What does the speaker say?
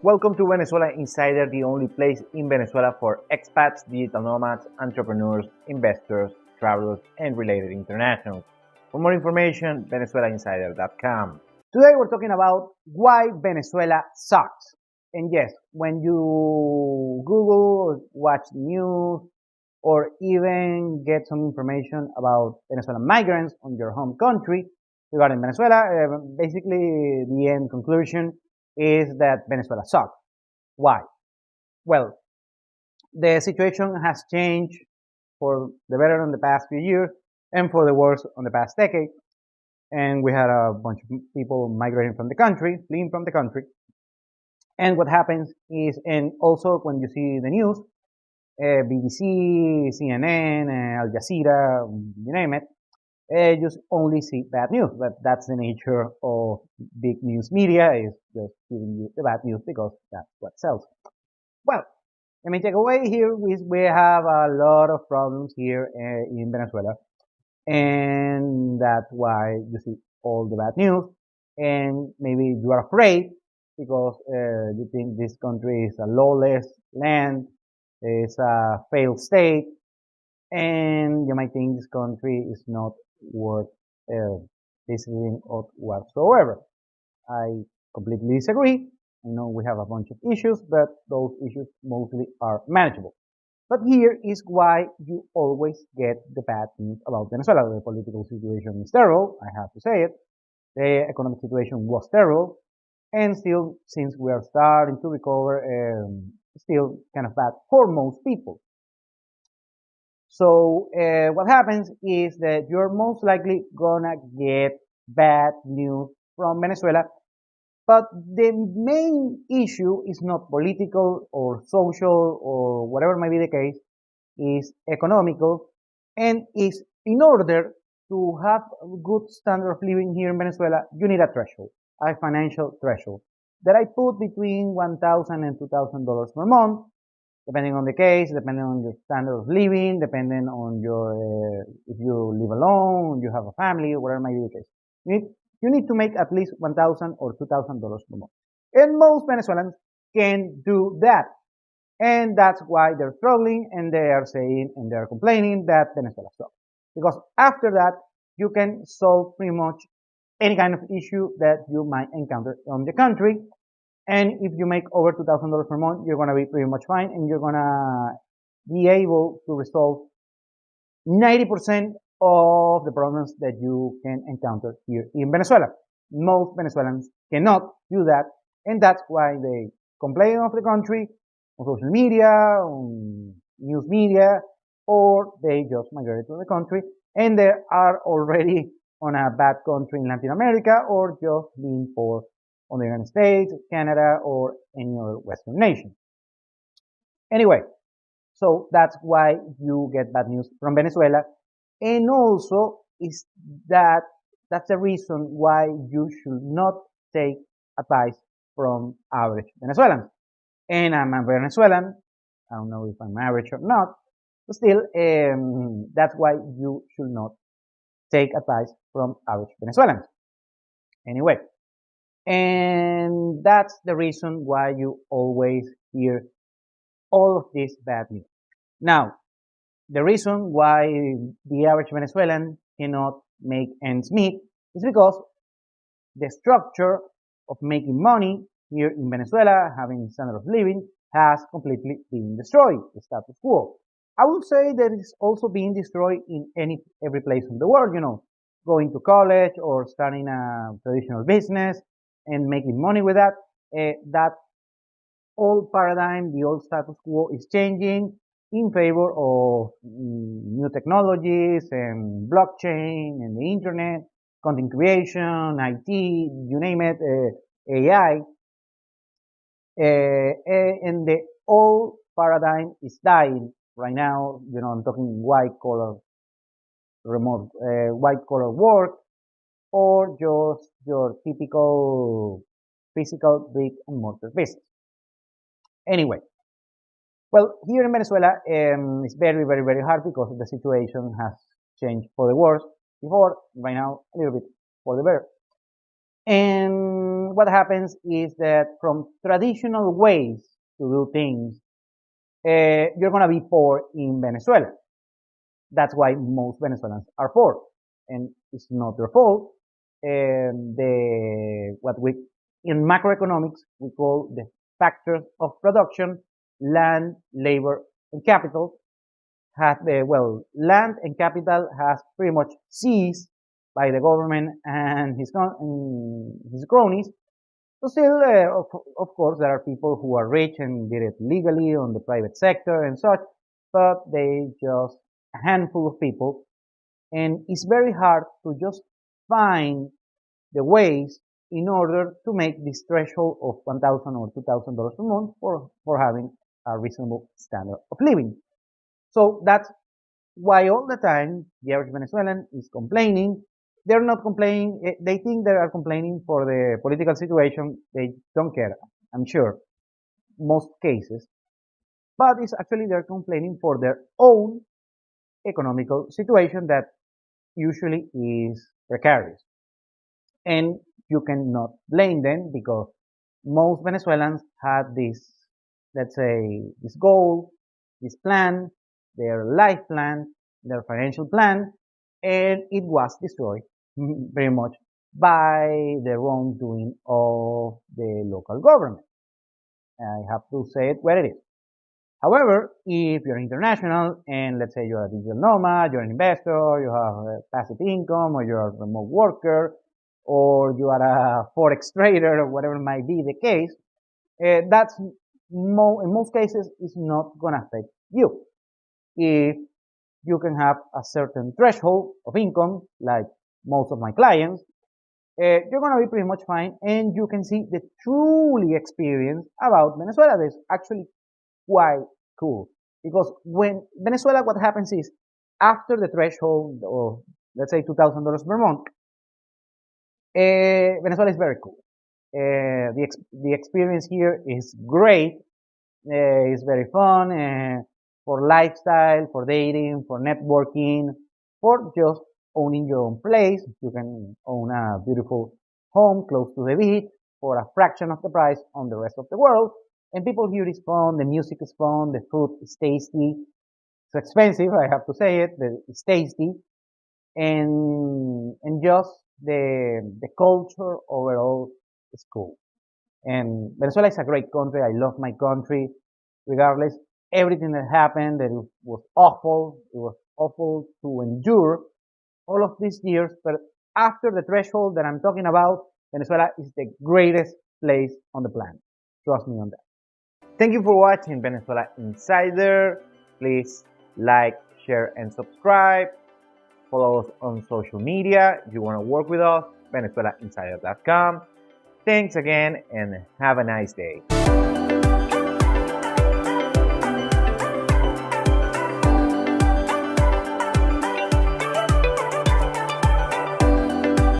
Welcome to Venezuela Insider, the only place in Venezuela for expats, digital nomads, entrepreneurs, investors, travelers, and related internationals. For more information, venezuelainsider.com. Today we're talking about why Venezuela sucks. And yes, when you Google, watch the news, or even get some information about Venezuelan migrants on your home country regarding Venezuela, basically the end conclusion is that Venezuela sucks. Why? Well, the situation has changed for the better in the past few years and for the worse on the past decade. And we had a bunch of people migrating from the country, fleeing from the country. And what happens is, and also when you see the news, BBC, CNN, Al Jazeera, you name it, you only see bad news. But that's the nature of big news media, is just giving you the bad news because that's what sells. Well, the main takeaway here is we have a lot of problems here in Venezuela, and that's why you see all the bad news. And maybe you are afraid because you think this country is a lawless land, it's a failed state, and you might think this country is not worth visiting or whatsoever. I completely disagree. I know we have a bunch of issues, but those issues mostly are manageable. But here is why you always get the bad news about Venezuela. The political situation is terrible, I have to say it. The economic situation was terrible. And still, since we are starting to recover, still kind of bad for most people. So what happens is that you're most likely gonna get bad news from Venezuela, but the main issue is not political or social or whatever might be the case, is economical, and is in order to have a good standard of living here in Venezuela, you need a threshold, a financial threshold that I put between $1,000 and $2,000 per month, depending on the case, depending on your standard of living, depending on your if you live alone, you have a family, or whatever might be the case. You need to make at least $1,000 or $2,000 per month. And most Venezuelans can do that. And that's why they're struggling and they are saying and they're complaining that Venezuela sucks. Because after that, you can solve pretty much any kind of issue that you might encounter on the country. And if you make over $2,000 per month, you're going to be pretty much fine and you're going to be able to resolve 90% of the problems that you can encounter here in Venezuela. Most Venezuelans cannot do that, and that's why they complain of the country on social media, on news media, or they just migrate to the country and they are already on a bad country in Latin America or just being poor on the United States, Canada, or any other Western nation. Anyway, so that's why you get bad news from Venezuela. And also is that's the reason why you should not take advice from average Venezuelans. And I'm a Venezuelan. I don't know if I'm average or not, but still, that's why you should not take advice from average Venezuelans. Anyway, and that's the reason why you always hear all of this bad news. Now, the reason why the average Venezuelan cannot make ends meet is because the structure of making money here in Venezuela, having standard of living, has completely been destroyed, the status quo. I would say that it's also being destroyed in every place in the world, going to college or starting a traditional business and making money with that. That old paradigm, the old status quo is changing in favor of new technologies and blockchain and the internet, content creation, IT, you name it, AI. And the old paradigm is dying right now. I'm talking white collar work, or just your typical physical brick and mortar business. Anyway, well, here in Venezuela, it's very, very, very hard because the situation has changed for the worse before, right now, a little bit for the better. And what happens is that from traditional ways to do things, you're going to be poor in Venezuela. That's why most Venezuelans are poor, and it's not their fault. What we in macroeconomics we call the factors of production: land, labor, and capital. Land and capital has pretty much seized by the government and his cronies. So still, of course, there are people who are rich and did it legally on the private sector and such, but they just a handful of people, and it's very hard to just find the ways in order to make this threshold of $1,000 or $2,000 per month for having a reasonable standard of living. So that's why all the time the average Venezuelan is complaining. They're not complaining, they think they are complaining for the political situation. They don't care, I'm sure, most cases. But it's actually they're complaining for their own economical situation that usually is precarious. And you cannot blame them because most Venezuelans had this, let's say, this goal, this plan, their life plan, their financial plan, and it was destroyed very much by the wrongdoing of the local government. I have to say it where it is. However, if you're international and let's say you're a digital nomad, you're an investor, you have a passive income, or you're a remote worker, or you are a forex trader, or whatever might be the case, that's in most cases is not going to affect you. If you can have a certain threshold of income, like most of my clients, you're going to be pretty much fine, and you can see the truly experience about Venezuela. That's actually quite cool because when Venezuela, what happens is after the threshold of let's say $2,000 per month, Venezuela is very cool. The experience here is great. It's very fun for lifestyle, for dating, for networking, for just owning your own place. You can own a beautiful home close to the beach for a fraction of the price on the rest of the world. And people here is fun, the music is fun, the food is tasty. It's expensive, I have to say it, but it's tasty. And just the culture overall is cool. And Venezuela is a great country. I love my country. Regardless, everything that happened, that it was awful. It was awful to endure all of these years. But after the threshold that I'm talking about, Venezuela is the greatest place on the planet. Trust me on that. Thank you for watching Venezuela Insider. Please like, share, and subscribe. Follow us on social media. If you want to work with us, VenezuelaInsider.com. Thanks again and have a nice day.